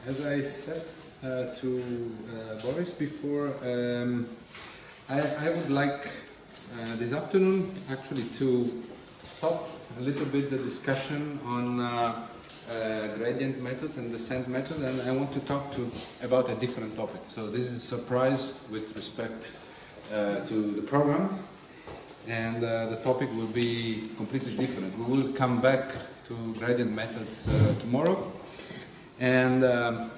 As I said to Boris before, I would like this afternoon actually to stop a little bit the discussion on gradient methods and descent method, and I want to talk about a different topic. So this is a surprise with respect to the program, and the topic will be completely different. We will come back to gradient methods tomorrow, and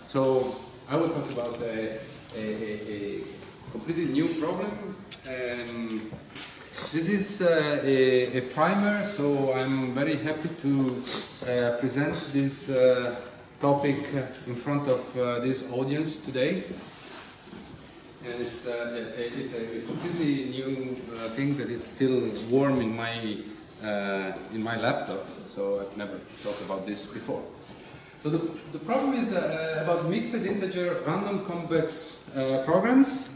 so I will talk about a completely new problem. This is a primer, so I'm very happy to present this topic in front of this audience today. And it's a completely new thing that it's still warm in my laptop, so I've never talked about this before. So the problem is about mixed integer random convex programs.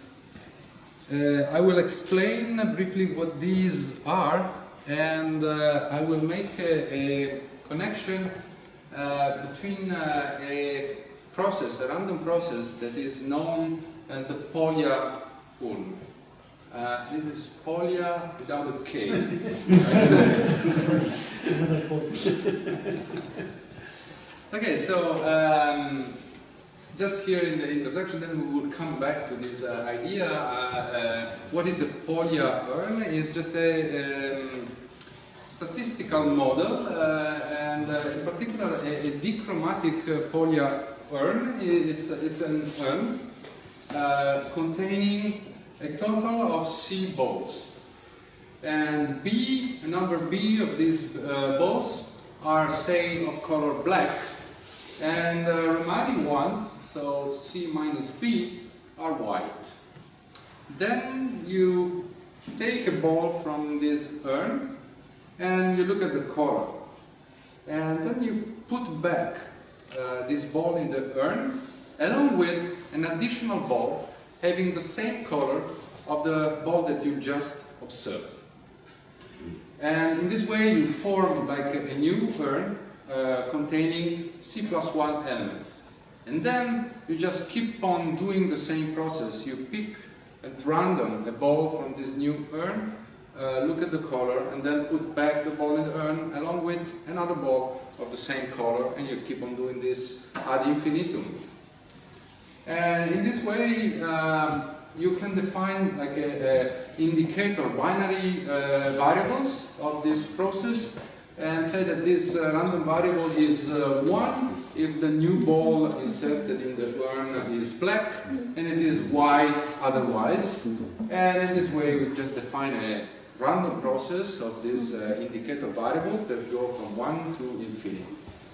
I will explain briefly what these are, and I will make a connection between a process, a random process that is known as the Polya urn. This is Polya without a K. Okay, so just here in the introduction, then we will come back to this idea. What is a Polya urn? Is just a statistical model, and in particular a dichromatic Polya urn. It's an urn containing a total of C balls, and a number B of these balls are, say, of color black, and remaining ones, so C minus B, are white. Then you take a ball from this urn and you look at the color, and then you put back this ball in the urn along with an additional ball having the same color of the ball that you just observed. And in this way you form like a new urn containing C+1 elements. And then you just keep on doing the same process. You pick at random a ball from this new urn, look at the color, and then put back the ball in the urn along with another ball of the same color, and you keep on doing this ad infinitum. And in this way you can define like a indicator binary variables of this process, and say that this random variable is 1 if the new ball inserted in the urn is black, and it is white otherwise. And in this way we just define a random process of these indicator variables that go from 1 to infinity.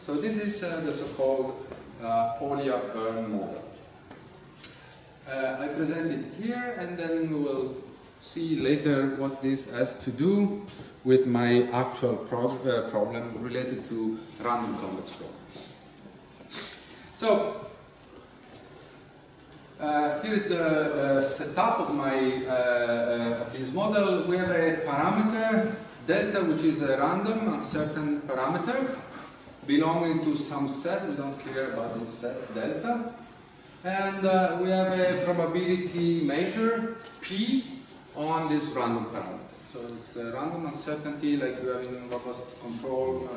So this is the so-called Polya urn model. I present it here, and then we will see later what this has to do with my actual problem related to random convex programs. So here is the setup of my this model. We have a parameter delta, which is a random uncertain parameter belonging to some set. We don't care about this set delta. And we have a probability measure P on this random parameter. So it's a random uncertainty like you have in robust control,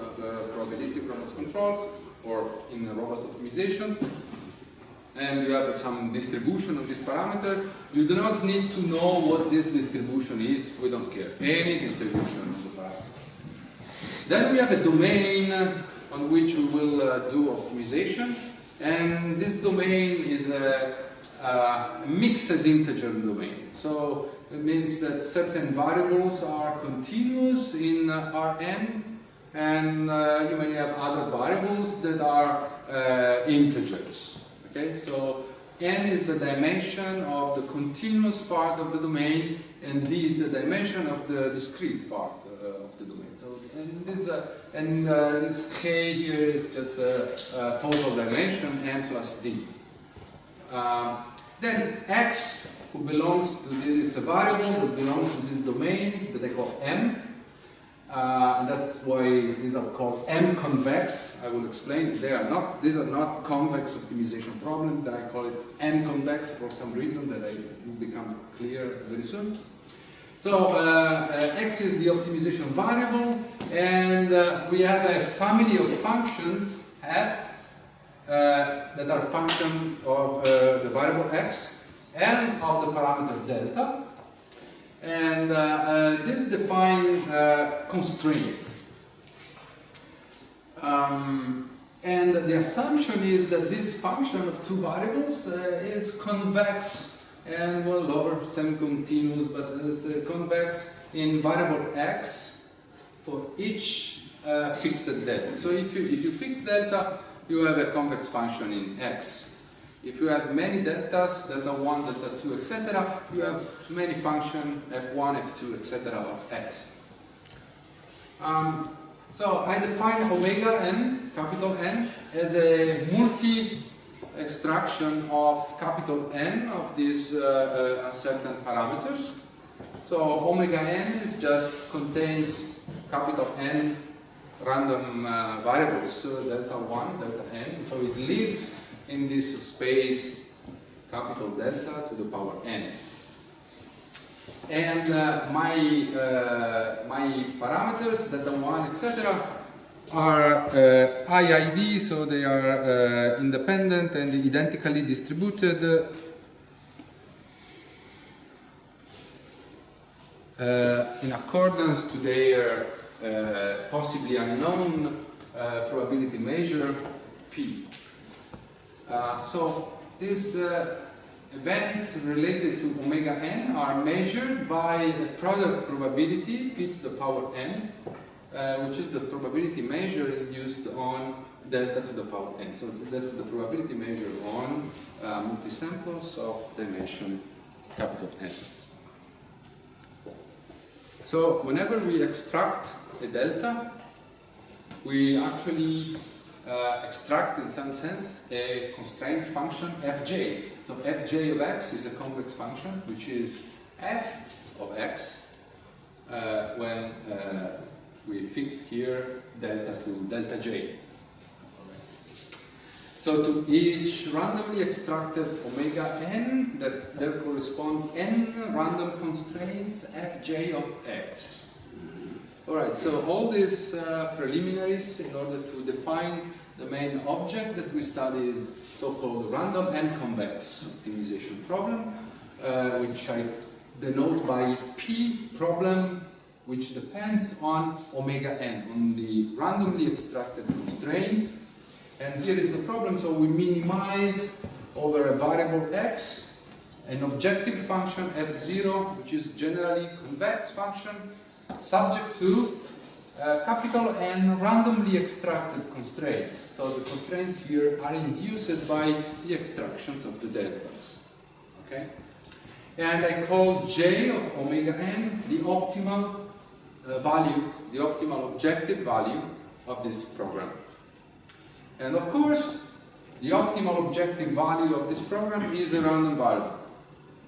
probabilistic robust control, or in robust optimization. And you have some distribution of this parameter. You do not need to know what this distribution is. We don't care. Any distribution of the parameter. Then we have a domain on which we will do optimization. And this domain is a mixed integer domain. So it means that certain variables are continuous in Rn, and you may have other variables that are integers. Okay, so n is the dimension of the continuous part of the domain, and d is the dimension of the discrete part of the domain. So this k here is just a total dimension n plus d. Then x, who belongs to this, it's a variable that belongs to this domain that I call M. And that's why these are called M-convex. I will explain. These are not convex optimization problems. That I call it M-convex for some reason that will become clear very soon. So X is the optimization variable, and we have a family of functions F that are function of the variable X and of the parameter delta. And this defines constraints. And the assumption is that this function of two variables is convex and well over semi-continuous, but it's convex in variable x for each fixed delta. So if you fix delta, you have a convex function in x. If you have many deltas, delta 1, delta 2, etc., you have many functions f1, f2, etc. of x. So I define omega n, capital N, as a multi-extraction of capital N of these uncertain parameters. So omega n is just contains capital N random variables, so delta 1, delta n. So it lives in this space capital delta to the power n. And my parameters, delta 1, etc., are IID, so they are independent and identically distributed in accordance to their possibly unknown probability measure P. So these events related to omega n are measured by a product probability P to the power n, which is the probability measure induced on delta to the power n. So that's the probability measure on multisamples of dimension capital N. So whenever we extract a delta, we actually extract in some sense a constraint function fj. So fj of x is a convex function which is f of x when we fix here delta to delta j. So to each randomly extracted omega n, that there correspond n random constraints fj of x. Alright, so all these preliminaries in order to define the main object that we study is so-called random and convex optimization problem, which I denote by P problem, which depends on omega n, on the randomly extracted constraints. And here is the problem, so we minimize over a variable x an objective function f0, which is generally convex function, subject to capital N randomly extracted constraints. So the constraints here are induced by the extractions of the deltas. Okay? And I call J of omega n the optimal value, the optimal objective value of this program. And of course, the optimal objective value of this program is a random variable.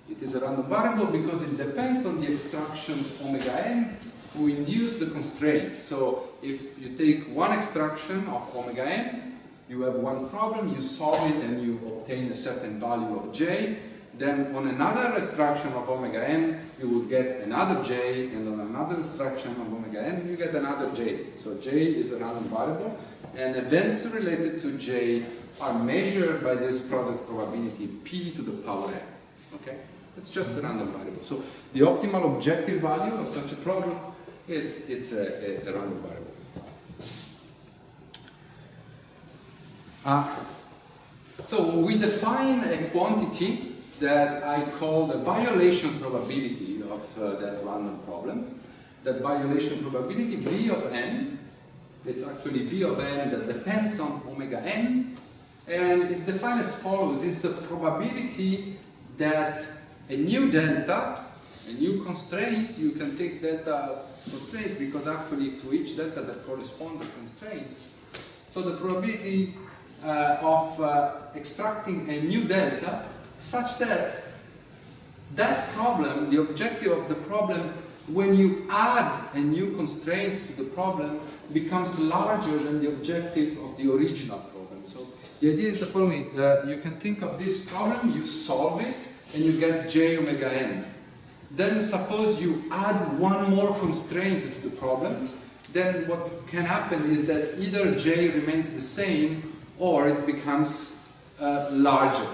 It is a random variable because it depends on the extractions omega n who induce the constraints. So if you take one extraction of omega n, you have one problem, you solve it and you obtain a certain value of j. Then on another extraction of omega n, you will get another j, and on another extraction of omega n, you get another j. So j is a random variable, and events related to j are measured by this product probability p to the power n. Okay? It's just a random variable. So the optimal objective value of such a problem, it's a random variable. So we define a quantity that I call the violation probability of that random problem. That violation probability, V of n, it's actually V of n that depends on omega n, and it's defined as follows: is the probability that a new delta, a new constraint, you can take delta constraints because actually to each delta that corresponds a constraint. So the probability of extracting a new delta such that that problem, the objective of the problem, when you add a new constraint to the problem, becomes larger than the objective of the original problem. So the idea is the following. You can think of this problem, you solve it, and you get j omega n. Then suppose you add one more constraint to the problem, then what can happen is that either j remains the same or it becomes larger.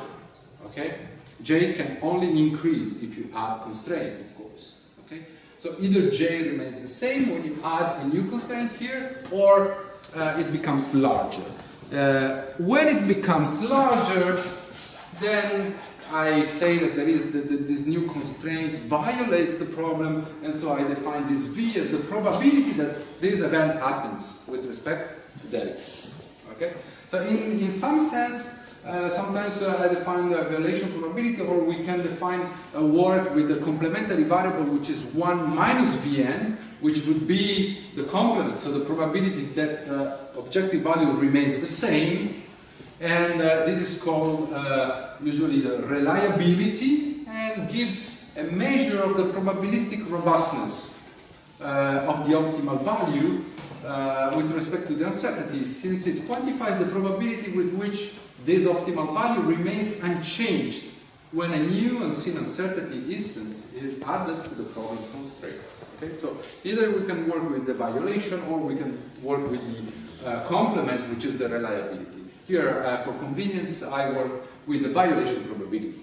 Okay? J can only increase if you add constraints, of course. Okay? So either j remains the same when you add a new constraint here, or it becomes larger. When it becomes larger, then I say that there is this new constraint violates the problem, and so I define this v as the probability that this event happens with respect to delta. Okay? So in some sense, sometimes I define the violation probability, or we can define a work with a complementary variable which is 1 minus Vn, which would be the complement, so the probability that objective value remains the same, and this is called usually the reliability, and gives a measure of the probabilistic robustness of the optimal value with respect to the uncertainty, since it quantifies the probability with which this optimal value remains unchanged when a new unseen uncertainty instance is added to the problem constraints. Okay? So either we can work with the violation, or we can work with the complement, which is the reliability. Here, for convenience, I work with the violation probability.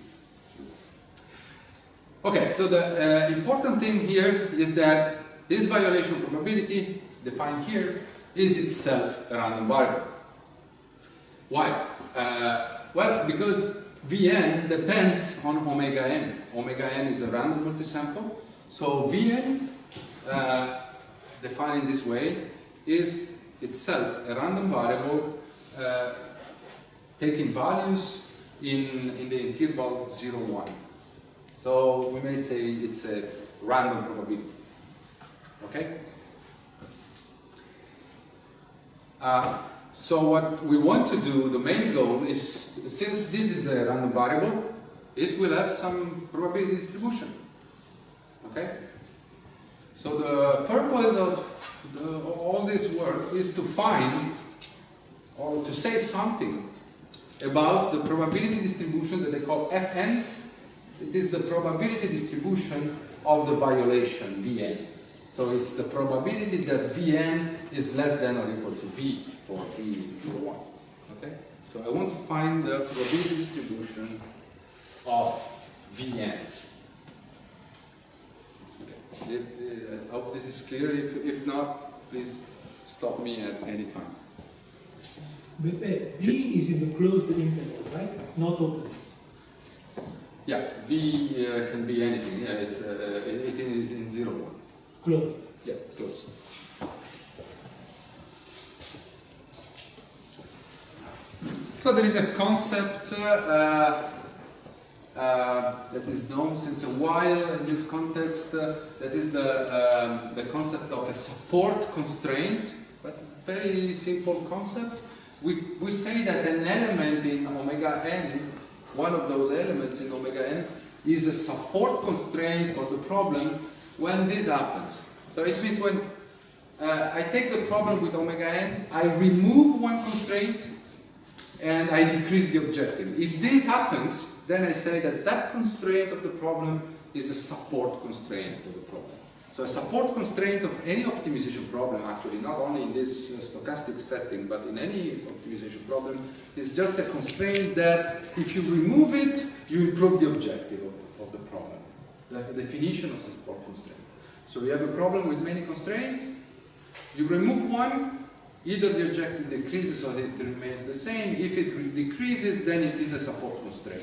Okay, so the important thing here is that this violation probability, defined here, is itself a random variable. Why? Well, because Vn depends on omega n. Omega n is a random multisample, so Vn, defined in this way, is itself a random variable taking values in the interval 0, 1. So we may say it's a random probability. Okay? So what we want to do, the main goal is, since this is a random variable, it will have some probability distribution. Okay? So the purpose of all this work is to find, or to say something about the probability distribution that they call Fn. It is the probability distribution of the violation, Vn. So it's the probability that Vn is less than or equal to V for V 0, 1. Okay? So I want to find the probability distribution of Vn. Okay. I hope this is clear. If not, please stop me at any time. But V is in the closed interval, right? Not open. Yeah, V can be anything. Yeah, it is in 0, 1. Closed. Yeah, closed. So there is a concept that is known since a while in this context. That is the concept of a support constraint, but very simple concept. We say that an element in omega n, one of those elements in omega n, is a support constraint for the problem when this happens. So it means when I take the problem with omega n, I remove one constraint and I decrease the objective. If this happens, then I say that that constraint of the problem is a support constraint for the problem. So a support constraint of any optimization problem, actually, not only in this stochastic setting, but in any optimization problem, is just a constraint that if you remove it, you improve the objective of the problem. That's the definition of support constraint. So we have a problem with many constraints. You remove one, either the objective decreases or it remains the same. If it decreases, then it is a support constraint.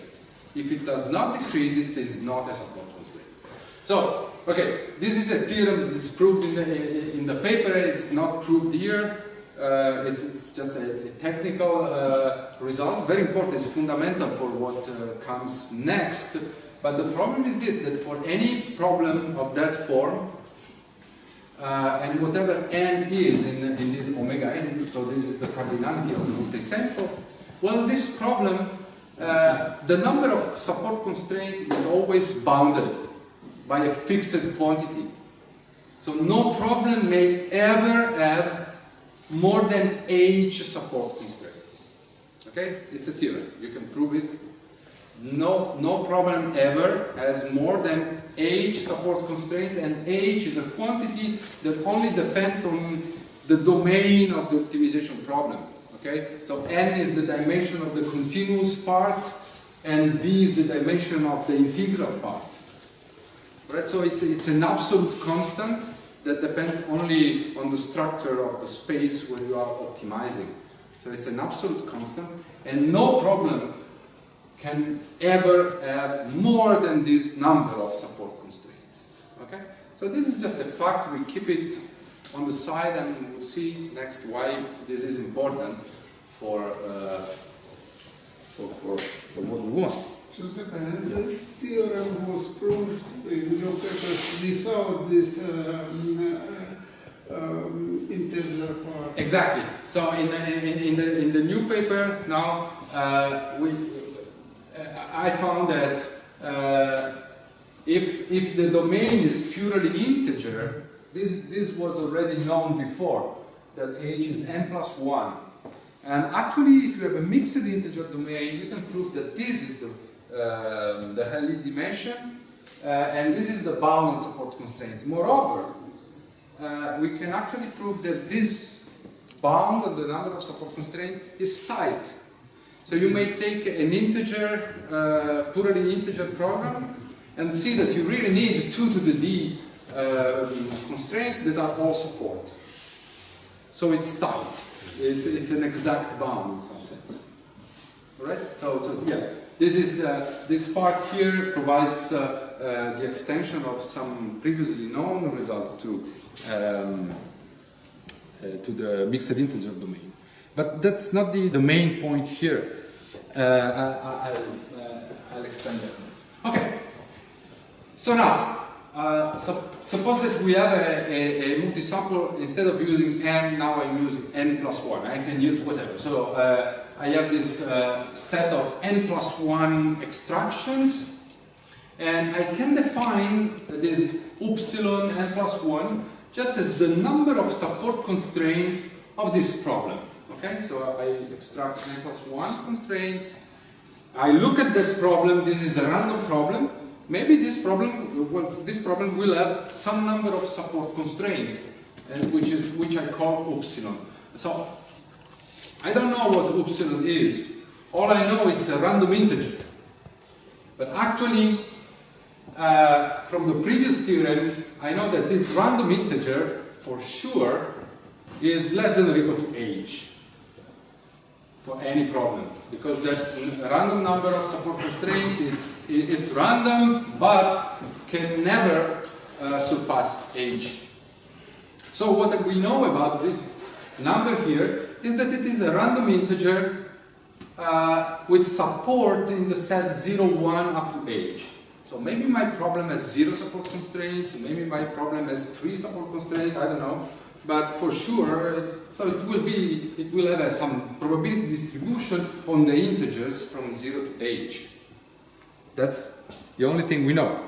If it does not decrease, it is not a support constraint. So, okay, this is a theorem that is proved in the paper. It's not proved here. It's just a technical result. Very important. It's fundamental for what comes next. But the problem is this, that for any problem of that form, and whatever n is in this omega n, so this is the cardinality of the multisample, well, this problem, the number of support constraints is always bounded by a fixed quantity. So no problem may ever have more than H support constraints. Okay? It's a theorem. You can prove it. No problem ever has more than H support constraints, and H is a quantity that only depends on the domain of the optimization problem. Okay? So N is the dimension of the continuous part, and D is the dimension of the integral part. Right? So it's an absolute constant that depends only on the structure of the space where you are optimizing. So it's an absolute constant, and no problem can ever have more than this number of support constraints. Okay? So this is just a fact. We keep it on the side, and we'll see next why this is important for what we want. Giuseppe, this theorem was proved in your papers without this integer part. Exactly. So in the new paper now, I found that if the domain is purely integer, this was already known before, that H is n plus 1. And actually, if you have a mixed integer domain, you can prove that this is the Helly dimension, and this is the bound and support constraints. Moreover, we can actually prove that this bound and the number of support constraints is tight. So you may take an integer, purely integer program, and see that you really need 2 to the d constraints that are all support. So it's tight. It's an exact bound in some sense. Alright? So yeah, this part here provides the extension of some previously known result to the mixed integer domain. But that's not the main point here. I'll explain that next. Okay. So now, suppose that we have a multi-sample. Instead of using n, now I'm using n plus 1. I can use whatever. So I have this set of n plus 1 extractions, and I can define this epsilon n plus 1 just as the number of support constraints of this problem. Okay, so I extract n plus 1 constraints. I look at that problem. This is a random problem. Maybe this problem will have some number of support constraints, which I call epsilon. So I don't know what epsilon is. All I know it's a random integer. But actually, from the previous theorem, I know that this random integer, for sure, is less than or equal to h for any problem, because that random number of support constraints it's random, but can never surpass h. So what we know about this number here is that it is a random integer with support in the set 0, 1 up to h. So maybe my problem has 0 support constraints, maybe my problem has 3 support constraints, I don't know. But for sure, so it will have some probability distribution on the integers from 0 to h. That's the only thing we know.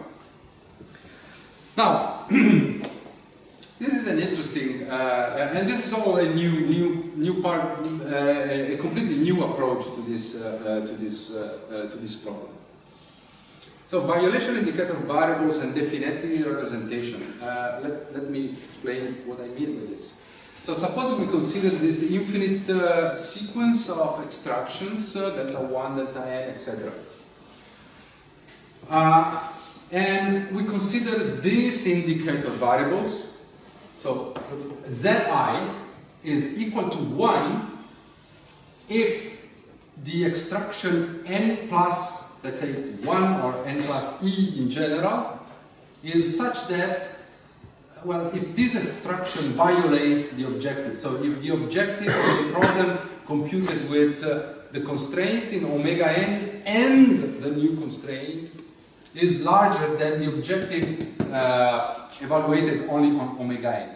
Now, this is an interesting, and this is all a new part, a completely new approach to this problem. So violation indicator variables and definite representation. Let me explain what I mean with this. So suppose we consider this infinite sequence of extractions, delta 1, delta n, etc. And we consider these indicator variables. So zi is equal to 1 if the extraction n plus, let's say 1 or n plus e in general, is such that, well, if this extraction violates the objective, so if the objective of the problem computed with the constraints in omega n and the new constraints is larger than the objective evaluated only on omega n.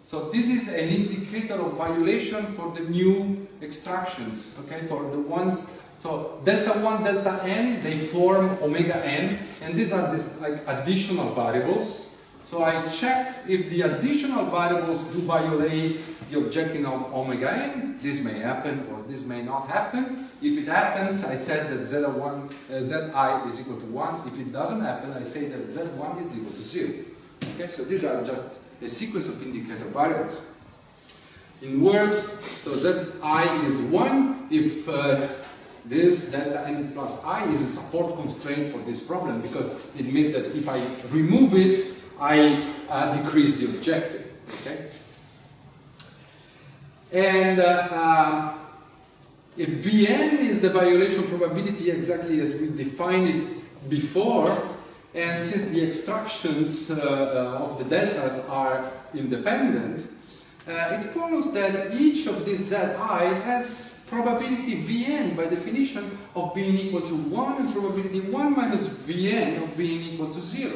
So this is an indicator of violation for the new extractions, okay, for the ones. So delta 1, delta n, they form omega n, and these are the additional variables. So I check if the additional variables do violate the objective of omega n. This may happen or this may not happen. If it happens, I said that zi is equal to 1. If it doesn't happen, I say that z1 is equal to 0. Okay, so these are just a sequence of indicator variables. In words, so zi is 1 if this delta n plus I is a support constraint for this problem, because it means that if I remove it, I decrease the objective. Okay? And if Vn is the violation probability exactly as we defined it before, and since the extractions of the deltas are independent, it follows that each of these Zi has probability Vn by definition of being equal to 1 and probability 1 minus Vn of being equal to 0.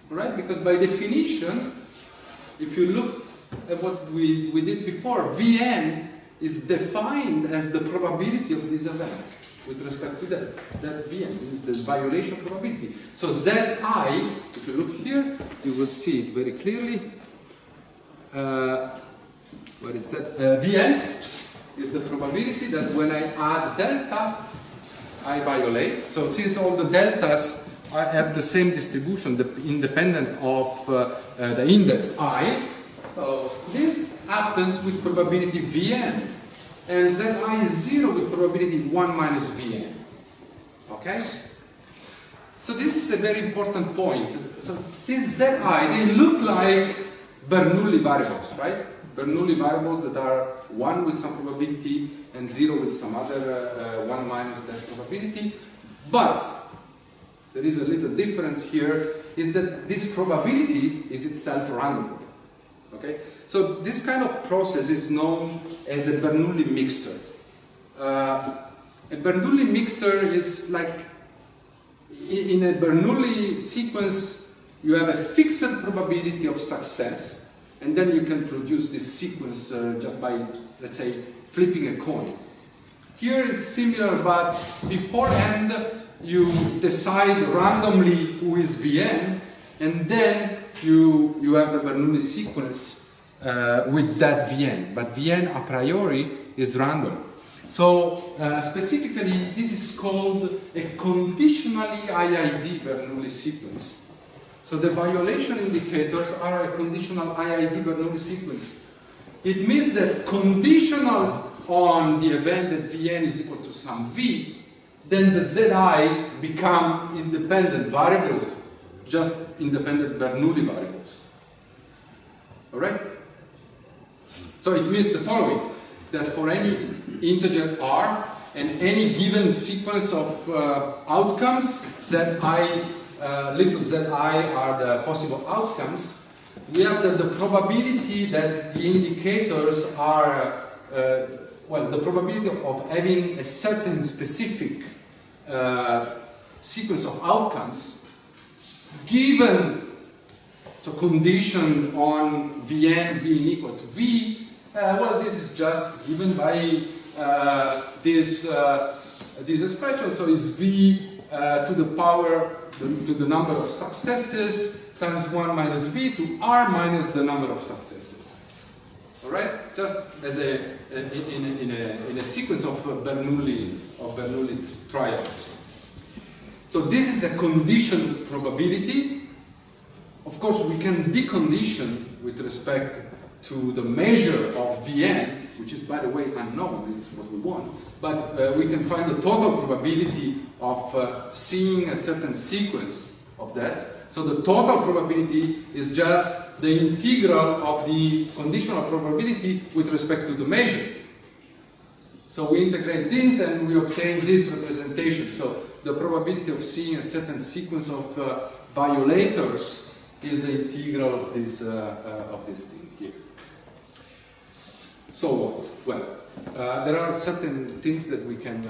Right? Because by definition, if you look at what we did before, Vn is defined as the probability of this event with respect to that. That's Vn, this is the violation probability. So Zi, if you look here, you will see it very clearly. What is that? Vn is the probability that when I add delta, I violate. So since all the deltas have the same distribution, independent of the index I, so this happens with probability Vn, and Zi is 0 with probability 1 minus Vn. Okay? So this is a very important point. So these Zi, they look like Bernoulli variables, right? Bernoulli variables that are 1 with some probability and 0 with some other 1 minus that probability. But there is a little difference here, is that this probability is itself random. Okay? So this kind of process is known as a Bernoulli mixture. A Bernoulli mixture is like, in a Bernoulli sequence, you have a fixed probability of success, and then you can produce this sequence just by, let's say, flipping a coin. Here it's similar, but beforehand you decide randomly who is Vn, and then you have the Bernoulli sequence with that Vn. But Vn a priori is random. So specifically, this is called a conditionally IID Bernoulli sequence. So the violation indicators are a conditional IID Bernoulli sequence. It means that conditional on the event that Vn is equal to some V, then the Zi become independent variables, just independent Bernoulli variables. Alright? So it means the following, that for any integer r and any given sequence of outcomes, little zi are the possible outcomes, we have the probability that the indicators are, the probability of having a certain specific sequence of outcomes given, so conditioned on Vn being equal to V, this is just given by this expression, so it's V to the power, to the number of successes times 1 minus V to R minus the number of successes. Alright? Just as in a sequence of Bernoulli trials. So this is a conditioned probability. Of course, we can decondition with respect to the measure of Vn, which is, by the way, unknown. This is what we want. But we can find the total probability of seeing a certain sequence of that. So the total probability is just the integral of the conditional probability with respect to the measure. So we integrate this and we obtain this representation. So the probability of seeing a certain sequence of violators is the integral of this thing here. So what? Well, there are certain things that we can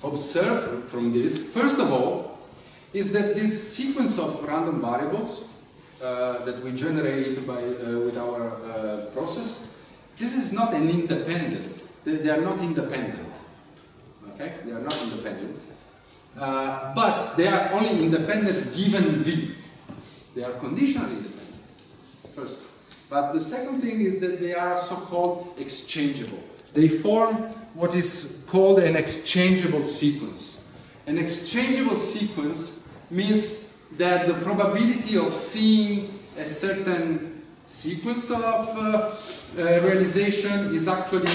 observe from this. First of all, is that this sequence of random variables that we generate with our process, this is not an independent. They are not independent. Okay? They are not independent. But they are only independent given V. They are conditionally independent, first. But the second thing is that they are so-called exchangeable. They form what is called an exchangeable sequence. An exchangeable sequence means that the probability of seeing a certain sequence of realization is actually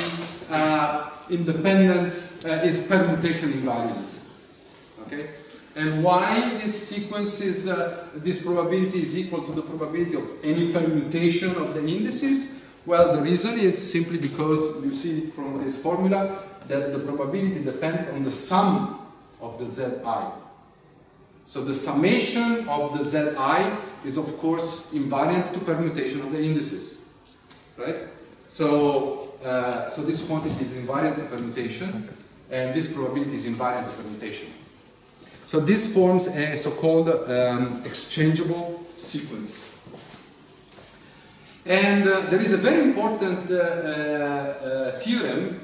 independent, is permutation invariant. Okay? And why this sequence is, this probability is equal to the probability of any permutation of the indices? Well, the reason is simply because you see from this formula that the probability depends on the sum of the Zi. So the summation of the Zi is of course invariant to permutation of the indices, right? So this quantity is invariant to permutation, and this probability is invariant to permutation. So this forms a so-called exchangeable sequence. And there is a very important theorem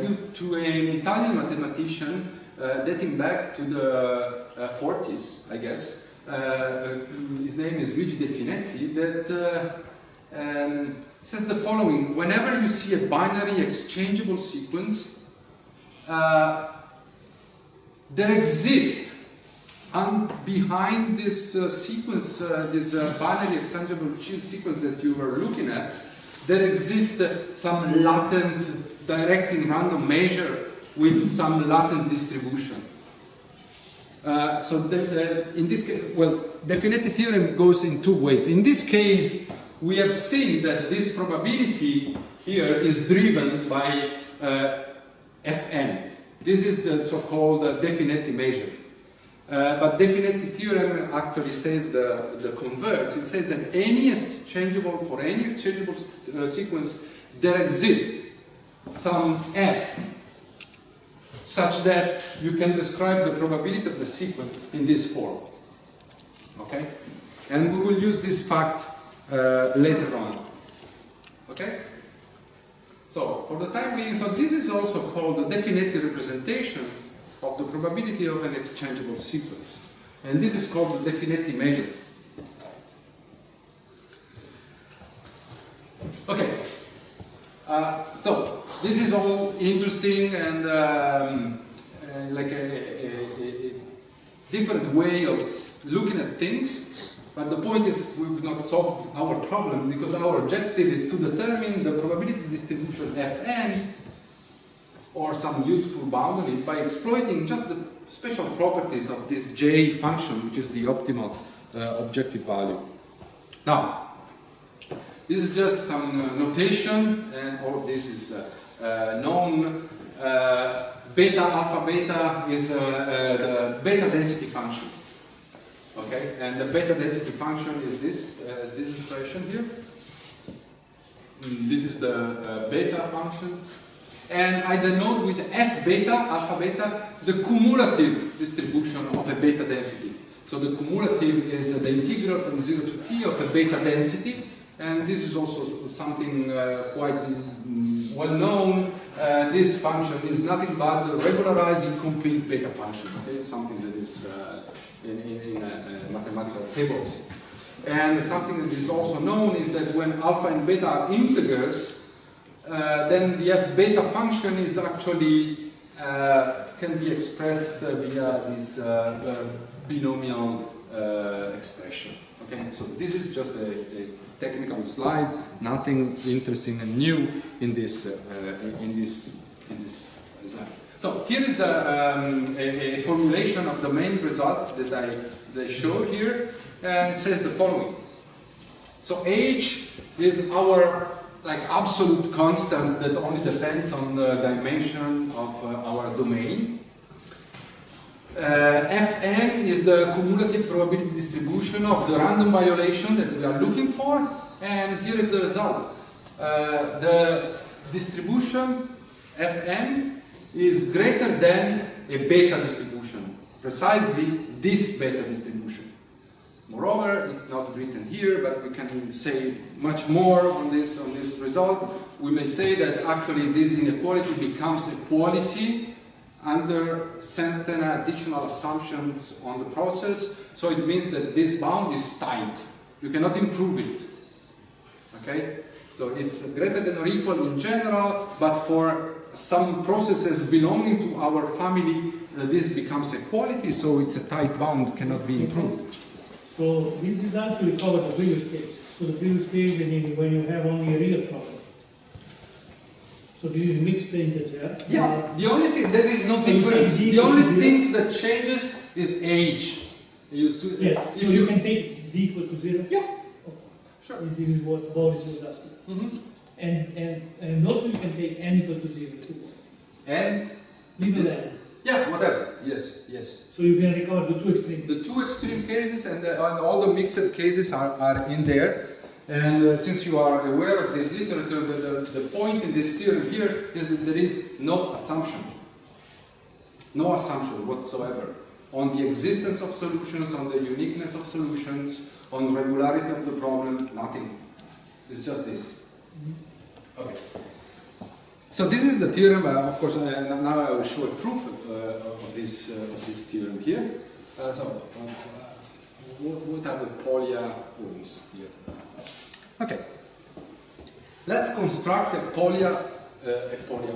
due to an Italian mathematician dating back to the 40s, I guess. His name is Luigi Definetti, that says the following: whenever you see a binary exchangeable sequence, there exists behind this sequence, this binary exchangeable sequence that you were looking at, there exists some latent directing random measure with some latent distribution. In this case, well, Definetti theorem goes in two ways. In this case, we have seen that this probability here is driven by Fn. This is the so-called Definetti measure. But Definetti theorem actually says the converse. It says that for any exchangeable sequence, there exists some F such that you can describe the probability of the sequence in this form. Okay? And we will use this fact later on. Okay? So, for the time being, so this is also called the Definetti representation of the probability of an exchangeable sequence. And this is called the Definetti measure. Okay. So, this is all interesting and like a different way of looking at things. But the point is, we will not solve our problem because our objective is to determine the probability distribution Fn or some useful boundary by exploiting just the special properties of this J function, which is the optimal objective value. Now, this is just some notation, and all of this is known. Beta, alpha, beta is the beta density function. Okay, and the beta density function is this, as this expression here. This is the beta function. And I denote with F beta, alpha beta, the cumulative distribution of a beta density. So the cumulative is the integral from 0 to t of a beta density. And this is also something quite well known. This function is nothing but the regularized incomplete beta function. Okay? It's something that is in mathematical tables. And something that is also known is that when alpha and beta are integers, then the f beta function is actually can be expressed via this binomial expression. Okay, so this is just a technical slide, nothing interesting and new in this design. So here is a formulation of the main result that I show here, and it says the following. So H is our absolute constant that only depends on the dimension of our domain. Fn is the cumulative probability distribution of the random violation that we are looking for, and here is the result. The distribution Fn is greater than a beta distribution, precisely this beta distribution. Moreover, it's not written here, but we can say much more on this result. We may say that actually this inequality becomes equality under certain additional assumptions on the process. So it means that this bound is tight. You cannot improve it. Okay? So it's greater than or equal in general, but for some processes belonging to our family, this becomes a quality, so it's a tight bound, cannot be improved. So this is actually covered the previous case. So the previous case when you have only a real problem. So this is mixed integer. Yeah, the only thing, there is no difference. The only thing that changes is age. Yes, so you can take d equal to 0? Yeah, sure. This is what Boris was asking. And also you can take n equal to 0 too. And? Little n. Yeah, whatever. Yes, yes. So you can recover the two extremes. The two extreme cases and all the mixed cases are in there. And since you are aware of this literature, the point in this theorem here is that there is no assumption. No assumption whatsoever on the existence of solutions, on the uniqueness of solutions, on regularity of the problem, nothing. It's just this. Okay. So this is the theorem, of course, now I will show a proof of this theorem here. What are the Polia rooms here? Okay. Let's construct a Polia point.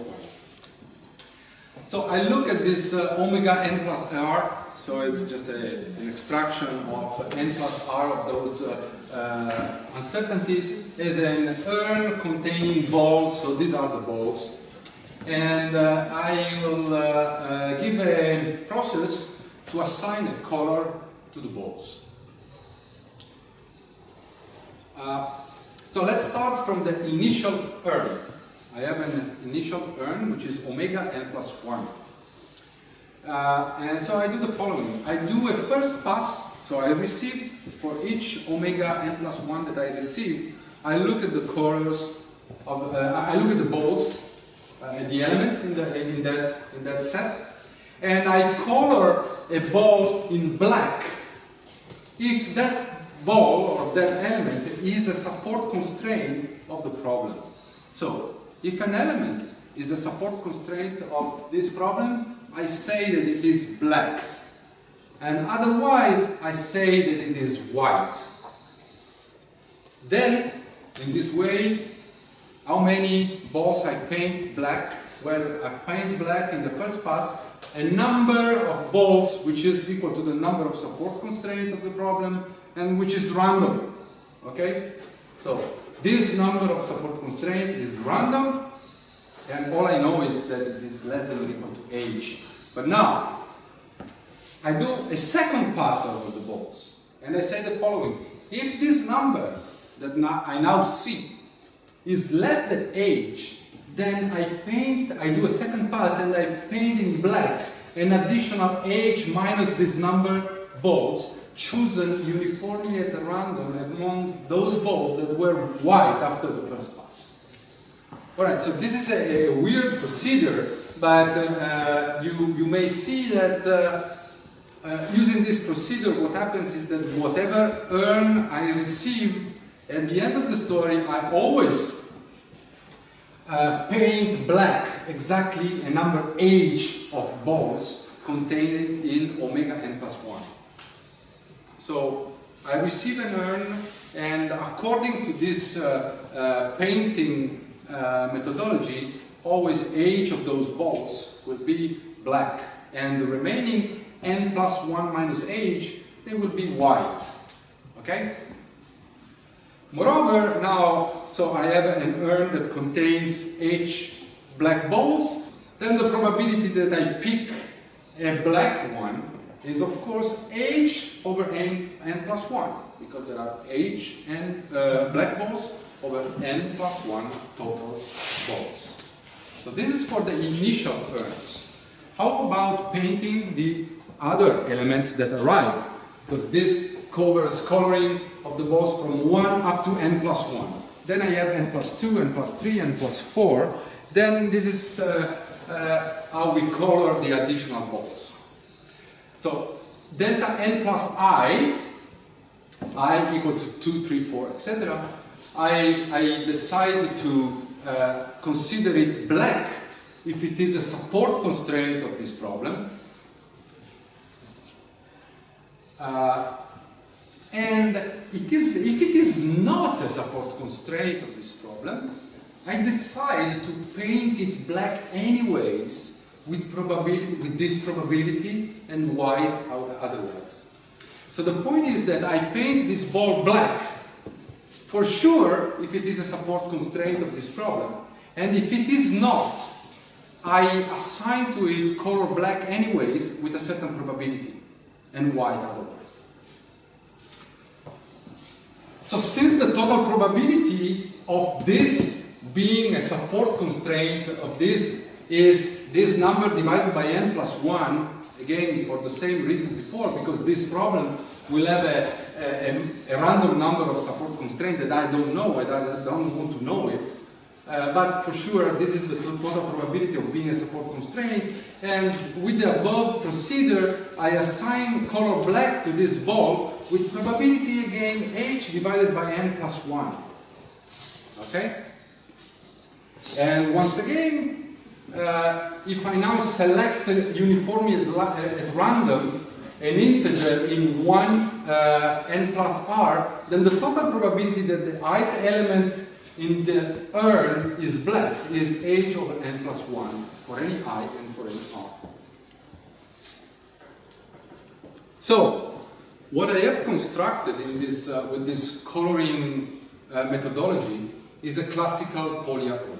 So I look at this omega n plus r, so it's just an extraction of n plus r of those uncertainties as an urn containing balls, so these are the balls. And I will give a process to assign a color to the balls. So let's start from the initial urn. I have an initial urn which is omega n plus 1. And so I do the following. I do a first pass, so I receive for each omega n plus 1 that I receive, I look at the colors of, I look at the balls, the elements in that set, and I color a ball in black if that ball or that element is a support constraint of the problem. So, if an element is a support constraint of this problem, I say that it is black. And otherwise, I say that it is white. Then, in this way, how many balls I paint black? Well, I paint black in the first pass a number of balls which is equal to the number of support constraints of the problem and which is random. Okay? So, this number of support constraints is random, and all I know is that it is less than or equal to h. But now, I do a second pass over the balls, and I say the following. If this number that I now see is less than h, then I do a second pass and I paint in black an additional h minus this number balls chosen uniformly at random among those balls that were white after the first pass. Alright, so this is a weird procedure, but you may see that using this procedure, what happens is that whatever urn I receive, at the end of the story, I always paint black exactly a number h of balls contained in omega n plus 1. So I receive an urn, and according to this painting methodology, always h of those balls will be black, and the remaining n plus 1 minus h, they will be white. Okay? Moreover, now, so I have an urn that contains h black balls, then the probability that I pick a black one is of course h over n plus 1, because there are h and black balls over n plus 1 total balls. So this is for the initial urns. How about painting the other elements that arrive? Because this covers coloring of the balls from 1 up to n plus 1. Then I have n plus 2, n plus 3, n plus 4. Then this is how we color the additional balls. So delta n plus I equal to 2, 3, 4, etc. I decide to consider it black if it is a support constraint of this problem. And if it is not a support constraint of this problem, I decide to paint it black anyways with this probability and white otherwise. So the point is that I paint this ball black for sure if it is a support constraint of this problem. And if it is not, I assign to it color black anyways with a certain probability and white otherwise. So since the total probability of this being a support constraint of this is this number divided by n plus 1, again for the same reason before, because this problem will have a random number of support constraints that I don't know, and I don't want to know it. But for sure, this is the total probability of being a support constraint. And with the above procedure, I assign color black to this ball with probability again h divided by n plus 1. Okay? And once again, if I now select uniformly at random an integer in 1 n plus r, then the total probability that the ith element in the urn is black is h over n plus 1 for any I and for any r. So, what I have constructed in this, with this coloring methodology is a classical polia urn,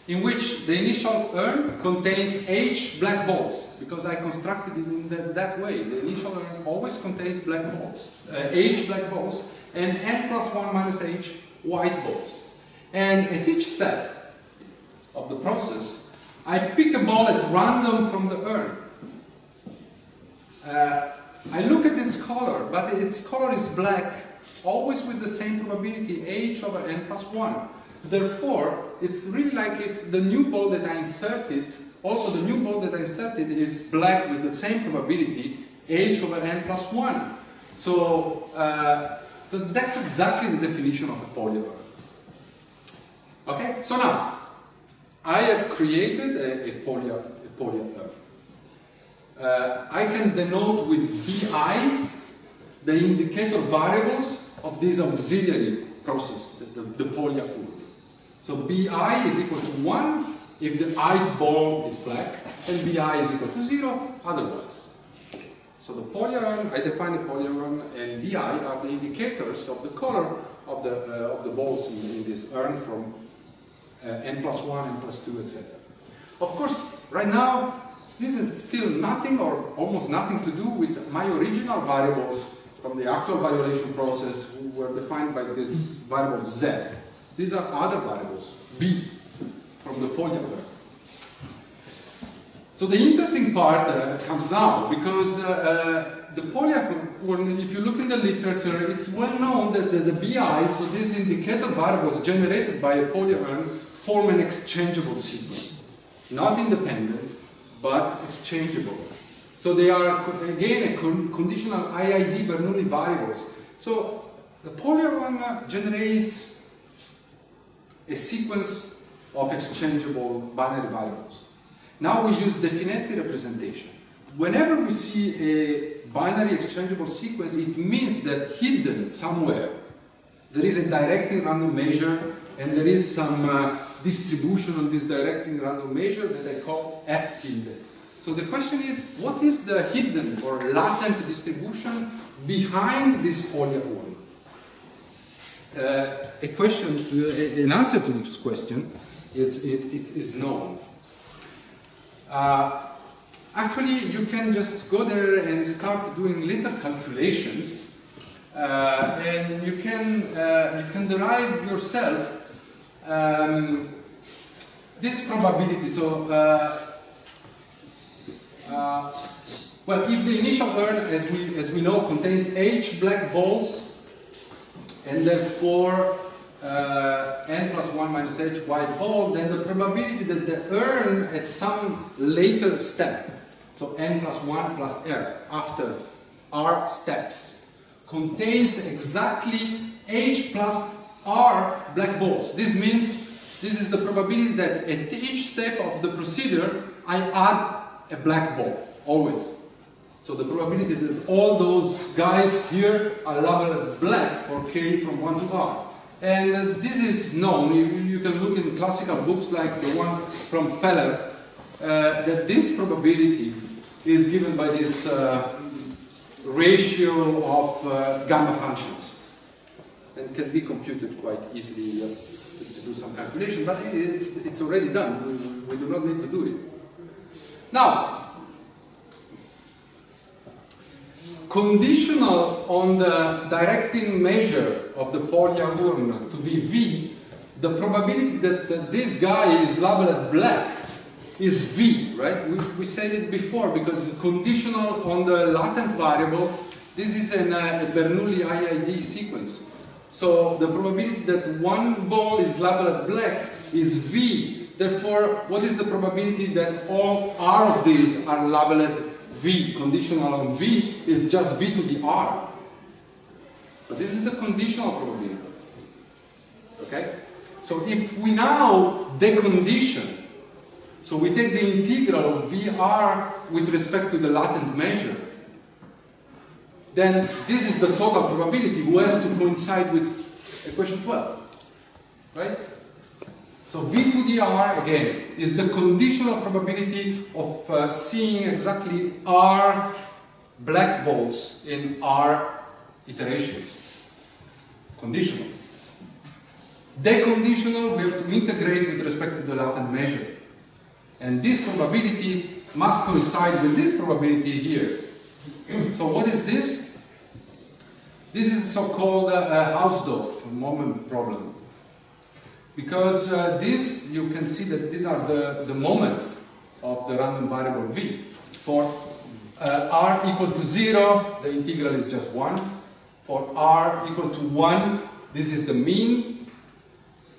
in which the initial urn contains h black balls, because I constructed it in that way. The initial urn always contains black balls, h black balls, and n plus 1 minus h white balls. And at each step of the process, I pick a ball at random from the urn. I look at its color, but its color is black, always with the same probability, h over n plus 1. Therefore, it's really like if the new ball that I inserted, also the new ball that I inserted is black with the same probability, h over n plus 1. So, that's exactly the definition of a polia urn. Okay, so now, I have created a polia urn. I can denote with bi the indicator variables of this auxiliary process, the polia urn. So bi is equal to 1 if the ith ball is black, and bi is equal to 0 otherwise. So the polia urn, I define the polia urn, and bi are the indicators of the color of the balls in this urn from n plus 1, n plus 2, etc. Of course, right now, this is still nothing or almost nothing to do with my original variables from the actual violation process, who were defined by this variable z. These are other variables, b, from the polia urn. So the interesting part comes now, because the polia urn, if you look in the literature, it's well known that the bi, so these indicator variables generated by a polia urn, form an exchangeable sequence. Not independent, but exchangeable. So they are, again, a conditional IID Bernoulli variables. So the polia urn generates a sequence of exchangeable binary variables. Now we use definite representation. Whenever we see a binary exchangeable sequence, it means that hidden somewhere there is a directing random measure, and there is some distribution on this directing random measure that I call f tilde. So the question is, what is the hidden or latent distribution behind this polia urn? An answer to this question is known. Actually, you can just go there and start doing little calculations, and you can derive yourself this probability. So, well, if the initial urn, as we know, contains h black balls, and therefore n plus 1 minus h white ball, then the probability that the urn at some later step, so n plus 1 plus r, after r steps, contains exactly h plus r black balls. This means this is the probability that at each step of the procedure I add a black ball, always. So the probability that all those guys here are labeled black for k from 1 to r. And this is known, you can look in classical books like the one from Feller, that this probability is given by this ratio of gamma functions. And can be computed quite easily. You have to do some calculation, but it's already done. We do not need to do it. Now, conditional on the directing measure of the polyurn to be V, the probability that this guy is labeled black is V, right? We said it before, because conditional on the latent variable, this is a Bernoulli IID sequence. So the probability that one ball is labeled black is V. Therefore, what is the probability that all R of these are labeled V? Conditional on V is just V to the R. But this is the conditional probability. Okay? So if we now decondition, so we take the integral of VR with respect to the latent measure, then this is the total probability who has to coincide with equation 12. Right? So V to the R, again, is the conditional probability of seeing exactly R black balls in R iterations. Conditional. Deconditional, we have to integrate with respect to the latent measure. And this probability must coincide with this probability here. So what is this? This is a so-called Hausdorff moment problem. Because this, you can see that these are the moments of the random variable V. For r equal to 0, the integral is just 1. For r equal to 1, this is the mean.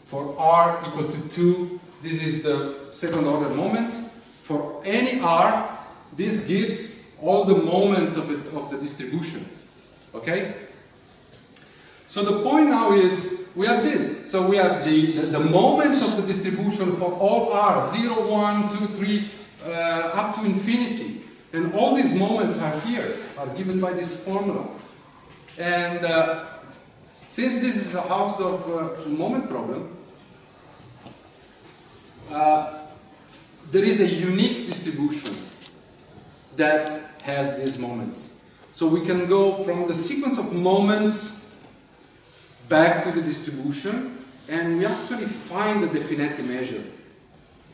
For r equal to 2, this is the second order moment. For any r, this gives all the moments of the distribution. Okay? So the point now is, we have this. So we have the moments of the distribution for all r, 0, 1, 2, 3, up to infinity. And all these moments are here, are given by this formula. And since this is a Hausdorff moment problem, there is a unique distribution that has these moments. So we can go from the sequence of moments back to the distribution, and we actually find the definite measure,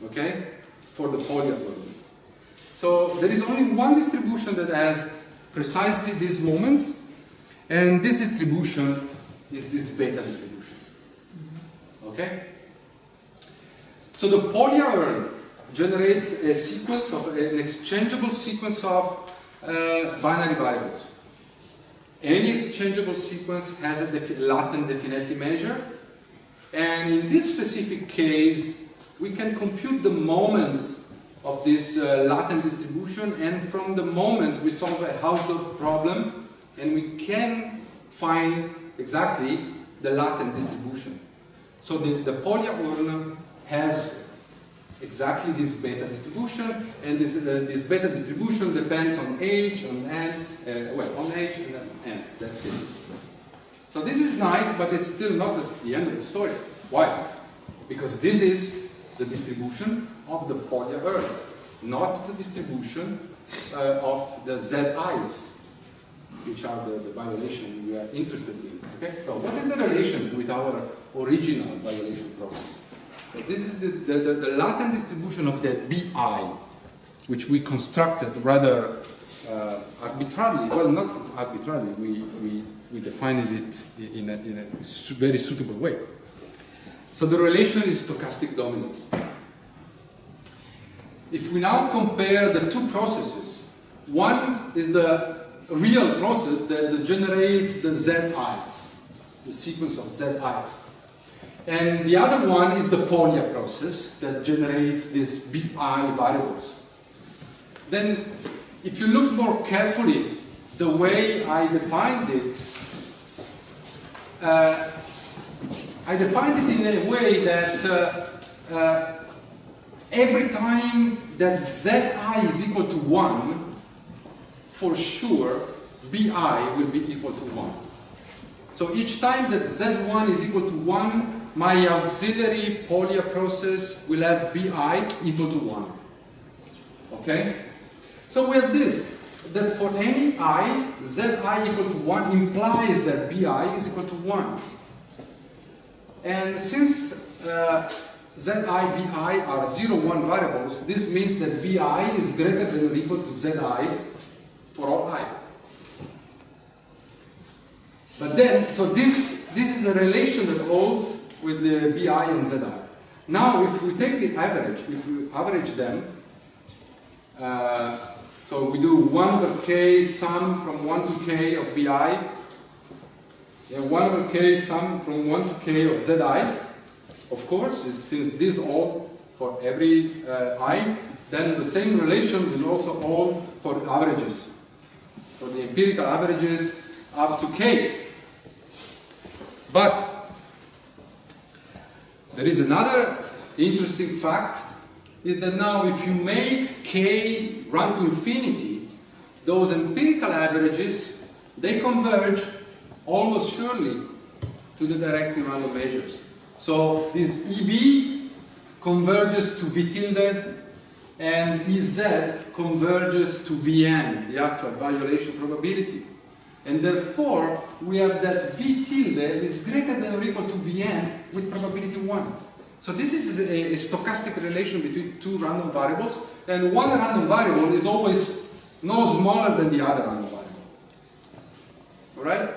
okay, for the polyurn. So there is only one distribution that has precisely these moments, and this distribution is this beta distribution. Okay? So the polyurn generates a sequence of an exchangeable sequence of binary variables. Any exchangeable sequence has a latent definite measure, and in this specific case, we can compute the moments of this latent distribution, and from the moments we solve a Hausdorff problem, and we can find exactly the latent distribution. So the polyurn has exactly this beta distribution, and this beta distribution depends on H, on N, on H and N. That's it. So this is nice, but it's still not the end of the story. Why? Because this is the distribution of the polyurn, not the distribution of the ZIs, which are the violation we are interested in. Okay? So what is the relation with our original violation process? So this is the latent distribution of the BI, which we constructed rather arbitrarily. Well, not arbitrarily, we defined it in a very suitable way. So the relation is stochastic dominance. If we now compare the two processes, one is the real process that generates the ZIs, the sequence of ZIs. And the other one is the polia process that generates these BI variables. Then, if you look more carefully, the way I defined it, in a way that every time that Zi is equal to 1, for sure bi will be equal to 1. So each time that z1 is equal to 1, my auxiliary Polya process will have bi equal to 1. Okay? So we have this, that for any I, zi equal to 1 implies that bi is equal to 1. And since zi, bi are 0, 1 variables, this means that bi is greater than or equal to zi for all I. But then, so this is a relation that holds with the bi and zi. Now, if we take the average, if we average them, so we do 1 over k sum from 1 to k of bi, and 1 over k sum from 1 to k of zi. Of course, since this all for every I, then the same relation will also hold for the averages, for the empirical averages up to k. But there is another interesting fact, is that now if you make k run to infinity, those empirical averages, they converge almost surely to the directly random measures. So this EB converges to V tilde and EZ converges to Vn, the actual violation probability. And therefore, we have that V tilde is greater than or equal to Vn with probability 1. So this is a stochastic relation between two random variables, and one random variable is always no smaller than the other random variable. Alright?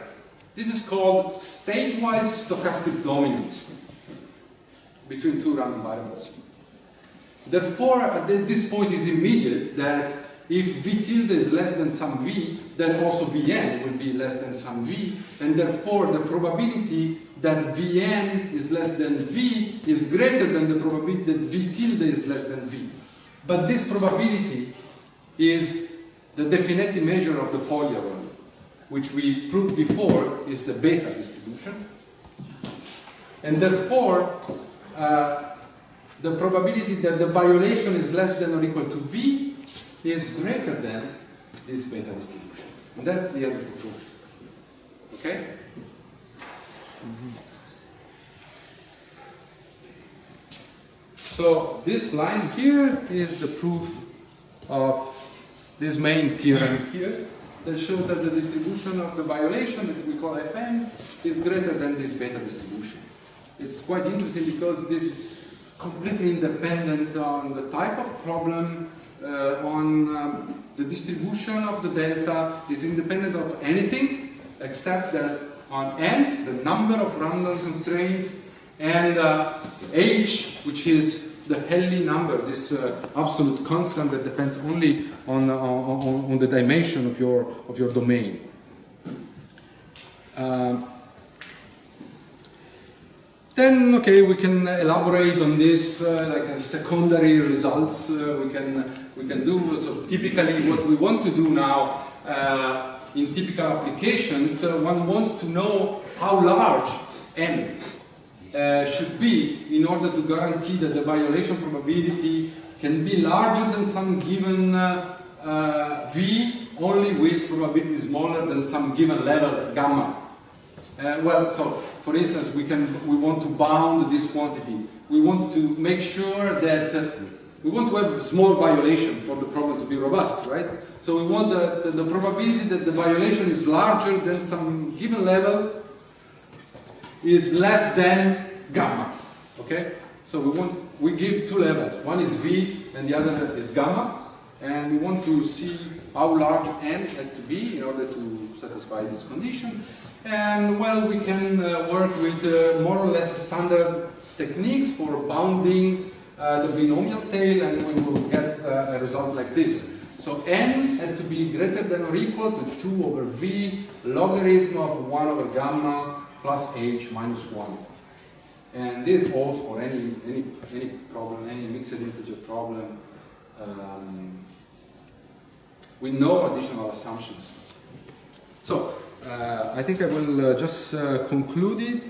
This is called state-wise stochastic dominance between two random variables. Therefore, at this point is immediate that if V tilde is less than some V, then also Vn will be less than some V, and therefore the probability that Vn is less than V is greater than the probability that V tilde is less than V. But this probability is the definitive measure of the Polya one, which we proved before is the beta distribution. And therefore, the probability that the violation is less than or equal to V is greater than this beta distribution. And that's the end of the proof. Okay? So this line here is the proof of this main theorem here that shows that the distribution of the violation that we call Fn is greater than this beta distribution. It's quite interesting because this is completely independent on the type of problem, on the distribution of the delta is independent of anything except that on n, the number of random constraints, and h, which is the Helly number, this absolute constant that depends only on the dimension of your domain. Then, okay, we can elaborate on this like secondary results. We can do. So typically, what we want to do now in typical applications, one wants to know how large n should be in order to guarantee that the violation probability can be larger than some given v, only with probability smaller than some given level gamma. Well, so for instance, we want to bound this quantity. We want to make sure that we want to have small violation for the problem to be robust, right? So we want the probability that the violation is larger than some given level is less than gamma. Okay? So we give two levels. One is V and the other is gamma, and we want to see how large n has to be in order to satisfy this condition. And well, we can work with more or less standard techniques for bounding the binomial tail, and we will get a result like this. So n has to be greater than or equal to 2 over v logarithm of 1 over gamma plus h minus 1. And this holds for any problem, any mixed integer problem, with no additional assumptions. So I think I will just conclude here,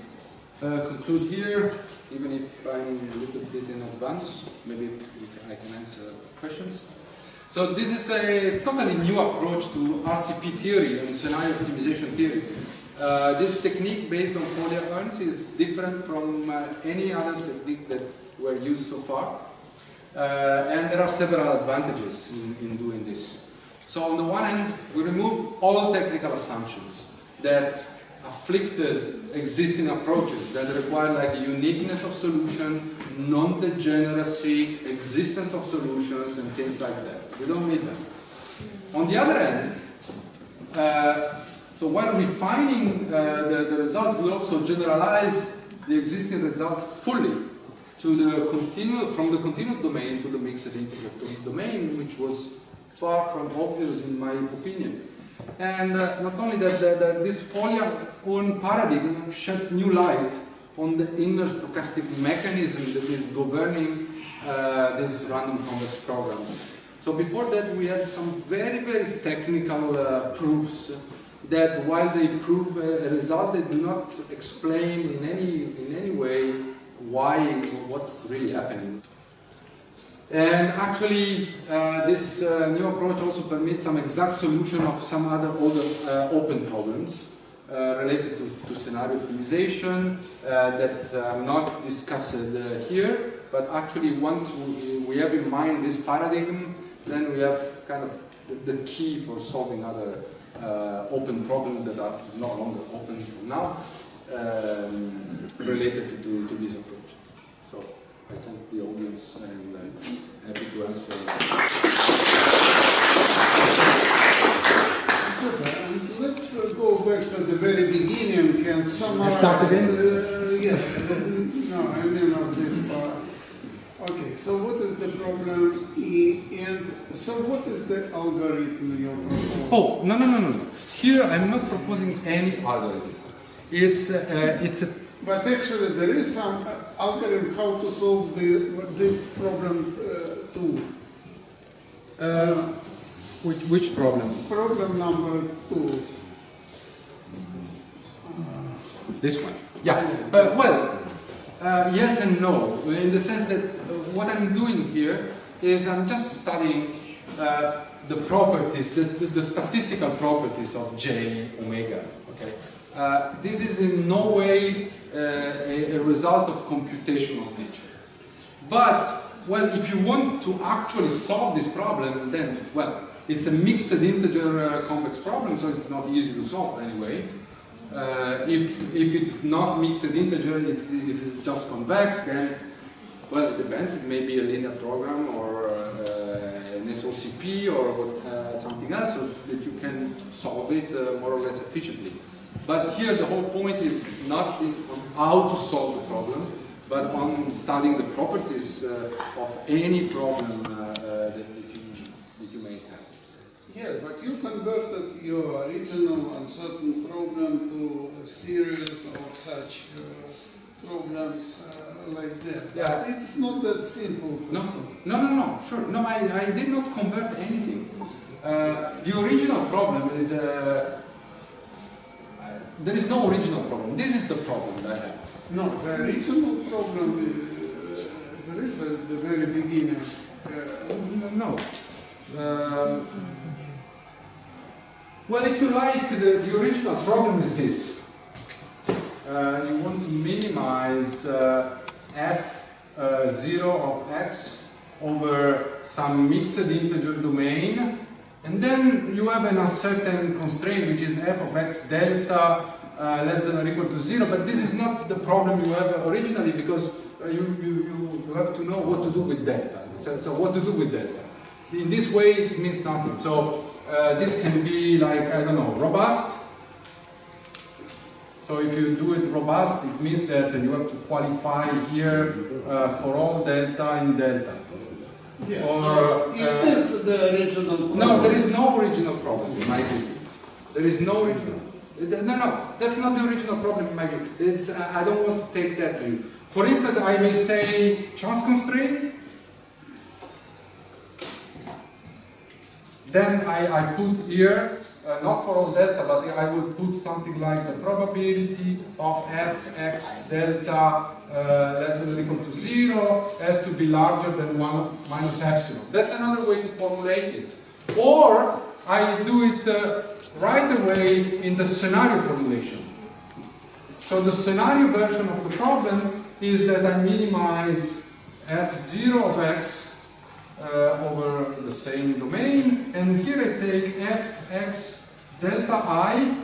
even if I'm a little bit in advance. Maybe I can answer questions. So this is a totally new approach to RCP theory and scenario optimization theory. This technique based on Fourier urns is different from any other technique that were used so far. And there are several advantages in doing this. So on the one hand, we remove all technical assumptions that afflict existing approaches that require like uniqueness of solution, non-degeneracy, existence of solutions, and things like that. We don't need them. On the other hand, so while refining the result, we also generalize the existing result fully to the from the continuous domain to the mixed integer domain, which was far from obvious in my opinion. And not only that, this Fourier paradigm sheds new light on the inner stochastic mechanism that is governing these random convex programs. So before that, we had some very, very technical proofs that while they prove a result, they do not explain in any way why, what's really happening. And actually, this new approach also permits some exact solution of some other open problems related to scenario optimization that I'm not discussed here, but actually once we have in mind this paradigm, then we have kind of the key for solving other open problems that are no longer open now related to this approach. So I thank the audience and I'm happy to answer. Super. Let's go back to the very beginning and summarize. Start again? Yes. No, I mean of this part. Okay, so what is the problem and so what is the algorithm you're proposing? Oh, no. Here I'm not proposing any algorithm. It's a But actually there is some algorithm how to solve this problem too. which problem? Problem number 2. This one. Yeah. Yes and no, in the sense that what I'm doing here is I'm just studying the properties, the statistical properties of J omega. Okay. This is in no way a result of computational nature. But, well, if you want to actually solve this problem, then, well, it's a mixed integer convex problem, so it's not easy to solve anyway. If it's not mixed integer, if it's just convex, then, well, it depends. It may be a linear program or an SOCP or something else, so that you can solve it more or less efficiently. But here the whole point is not on how to solve the problem, but on studying the properties of any problem that you may have. Yeah, but you converted your original uncertain problem to a series of such programs like that. Yeah. But it's not that simple to solve. No, sure. No, I did not convert anything. The original problem is there is no original problem. This is the problem that I have. No, the original problem is, there is at the very beginning. No. Well, if you like, the original problem is this. You want to minimize f0 of x over some mixed integer domain, and then you have an uncertain constraint, which is f of x delta less than or equal to 0, but this is not the problem you have originally, because you have to know what to do with delta. So what to do with delta? In this way, it means nothing. So this can be like, I don't know, robust. So if you do it robust, it means that you have to qualify here for all delta in delta. Yes. Or, Is this the original problem? No, there is no original problem in my view. There is no original. No, that's not the original problem in my view. It's, I don't want to take that view. For instance, I may say chance constraint. Then I put here not for all delta, but I would put something like the probability of fx delta less than or equal to 0 has to be larger than 1 minus epsilon. That's another way to formulate it. Or I do it right away in the scenario formulation. So the scenario version of the problem is that I minimize f0 of x over the same domain, and here I take fx delta I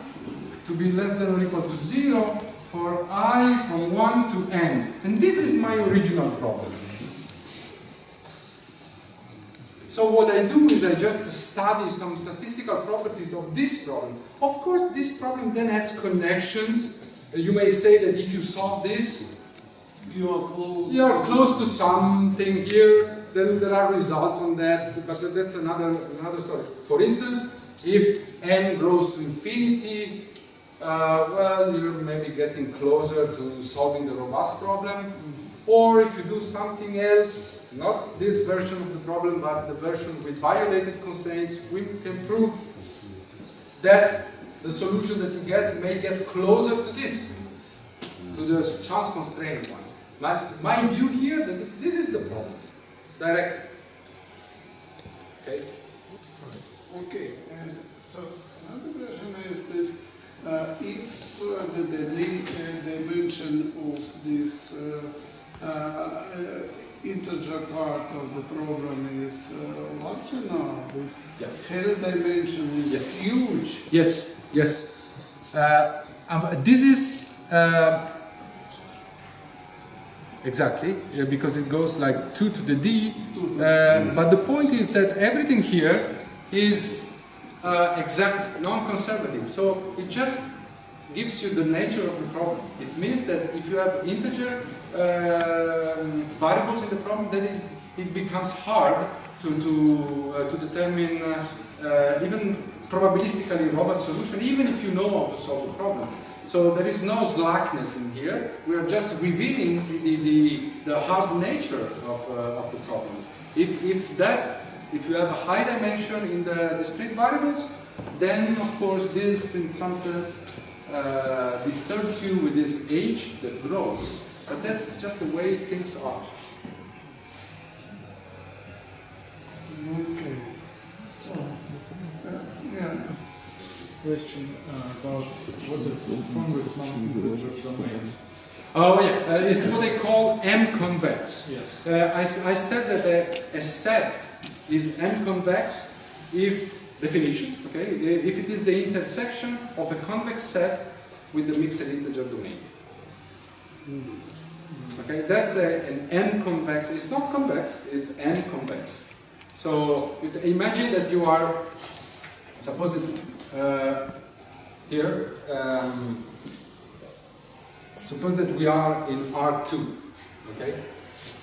to be less than or equal to 0 for I from 1 to n. And this is my original problem. So what I do is I just study some statistical properties of this problem. Of course, this problem then has connections. You may say that if you solve this, you are close to something here. Then there are results on that, but that's another story. For instance, if n grows to infinity, well, you're maybe getting closer to solving the robust problem. Or if you do something else, not this version of the problem, but the version with violated constraints, we can prove that the solution that you get may get closer to this, to the chance constraint one. My view here that this is the problem. Directly. Okay? Okay, and so another question is this, if the dimension of this integer part of the problem is large enough, this hidden dimension is huge. Yes, yes. This is exactly, because it goes like 2 to the d, but the point is that everything here is exact, non-conservative. So it just gives you the nature of the problem. It means that if you have integer variables in the problem, then it becomes hard to determine even probabilistically robust solution, even if you know how to solve the problem. So there is no slackness in here. We are just revealing the hard nature of the problem. If you have a high dimension in the discrete variables, then of course this in some sense disturbs you with this h that grows. But that's just the way things are. Okay. Yeah. Question about what is convex non-integer domain. Oh yeah, it's what I call M-convex. Yes. I said that a set is M-convex if, definition, okay, if it is the intersection of a convex set with the mixed integer domain. Okay, that's an M-convex. It's not convex, it's M-convex. So imagine that you are, suppose that here, suppose that we are in R2, okay?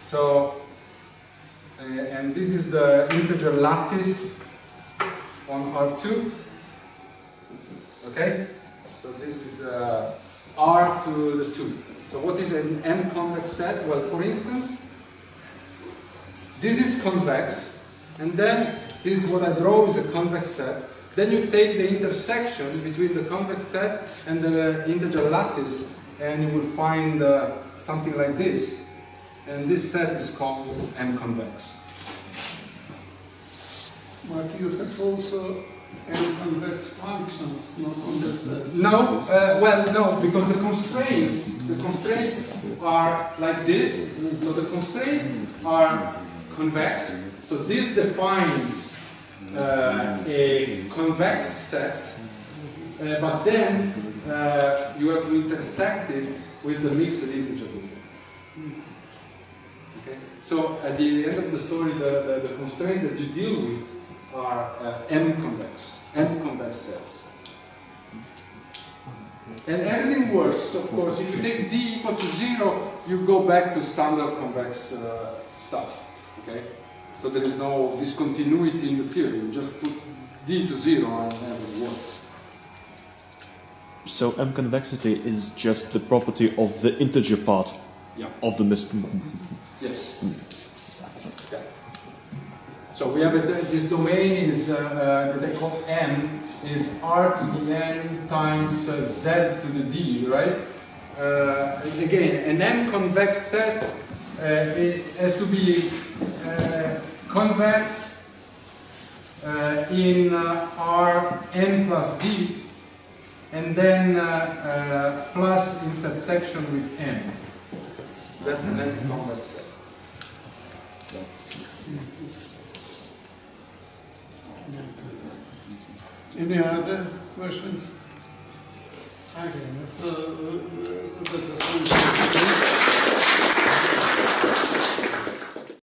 So, and this is the integer lattice on R2, okay? So this is R to the 2. So what is an M-convex set? Well, for instance, this is convex, and then this is what I draw is a convex set. Then you take the intersection between the convex set and the integer lattice, and you will find something like this. And this set is called M-convex. But you have also M-convex functions, not convex sets. No, well, no, because the constraints are like this. So the constraints are convex. So this defines a convex set, but then you have to intersect it with the mixed integer domain. Okay? So at the end of the story, the constraints that you deal with are M-convex sets. And everything works, of course. If you take d equal to 0, you go back to standard convex stuff. Okay? So there is no discontinuity in the theory. You just put d to 0 and it works. So M-convexity is just the property of the integer part of the Yes. Okay. So we have this domain is that I call M is R to the N times Z to the D, right? Again, an M convex set it has to be convex in R N plus D, and then plus intersection with M. That's an M convex set. Any other questions? Okay, so the